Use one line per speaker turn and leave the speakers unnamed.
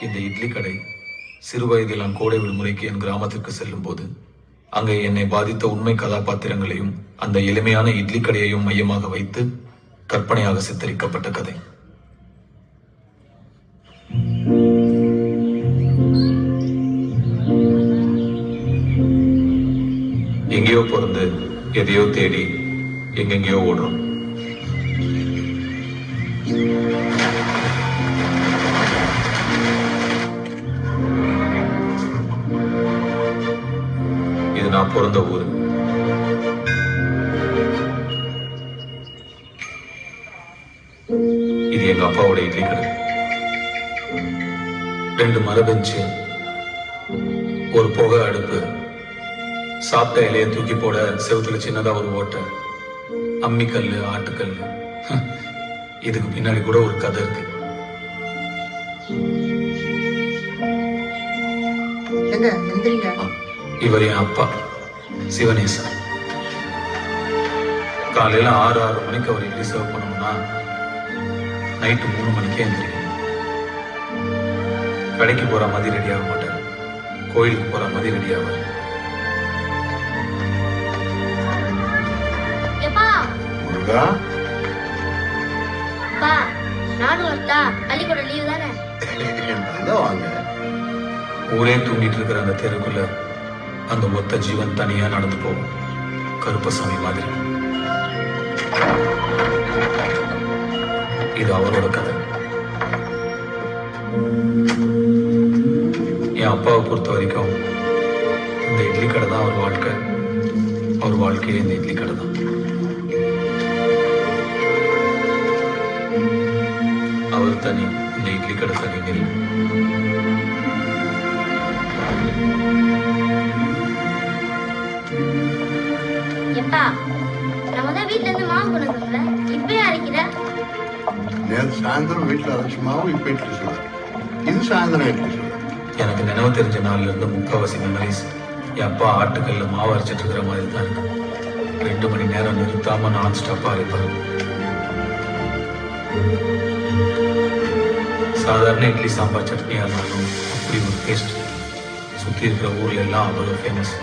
இந்த இட்லி கடை சிறுவயதில் நான் கோடை விடுமுறைக்கு என் கிராமத்திற்கு செல்லும் போது அங்கே என்னை பாதித்த உண்மை கதாபாத்திரங்களையும் அந்த எளிமையான இட்லி கடையையும் மையமாக வைத்து கற்பனையாக சித்தரிக்கப்பட்ட கதை. எங்கேயோ பிறந்து எதையோ தேடி எங்கெங்கேயோ ஓடுறோம். இது நான் பிறந்த ஊரு. இது எங்க அப்பாவோட இட்லி கடை. 2 மர பெஞ்சு, ஒரு புகை அடுப்பு, சாப்பிட்ட இலைய தூக்கி போட செவுத்துல சின்னதா ஒரு ஓட்டை, அம்மிக்கல், ஆட்டுக்கல். இதுக்கு பின்னாடி கூட ஒரு கதை இருக்கு. இவர் என் அப்பா சிவனேசன். காலையில 6 மணிக்கு அவர் இட்லி சர்வ் பண்ணணும்னா நைட்டு 3 மணிக்கே எந்திரிக்கணும். கடைக்கு போற மாதிரி ரெடி ஆக மாட்டார், கோயிலுக்கு போற மாதிரி ரெடி ஆவார். ஊரே தூங்கிட்டு இருக்கிற அந்த தெருக்குள்ள அந்த ஒத்த ஜீவன் தனியா நடந்து போகும், கருப்பசாமி மாதிரி. இது அவரோட கதை. என் அப்பாவை பொறுத்த வரைக்கும் இந்த இட்லி கடை தான் அவர் வாழ்க்கை. அவர் வாழ்க்கையே இந்த இட்லி கடை தான். அவர் தனி, இந்த இட்லி கடை தனிங்க இல்லை.
சாயந்தரம் வீட்டுல அரைச்சி மாவு இப்ப இட்லி சொல்ல, இது சாயந்தரம் இட்லி சொல்ல.
எனக்கு நினைவு தெரிஞ்ச நாள்ல இருந்து முக்காவாசி மெமரிஸ் என் அப்பா ஆட்டுக்கல்ல மாவு அரைச்சிட்டு இருக்கிற மாதிரி தான் இருக்கு. 2 மணி நேரம் நிறுத்தாம நான் ஸ்டாப்பா அரைப்பாரு. சாதாரண இட்லி சாம்பார் சட்னியா இருந்தாலும் அப்படி ஒரு டேஸ்ட். சுத்தி இருக்கிற ஊர்ல எல்லாம் அவ்வளவு ஃபேமஸ்.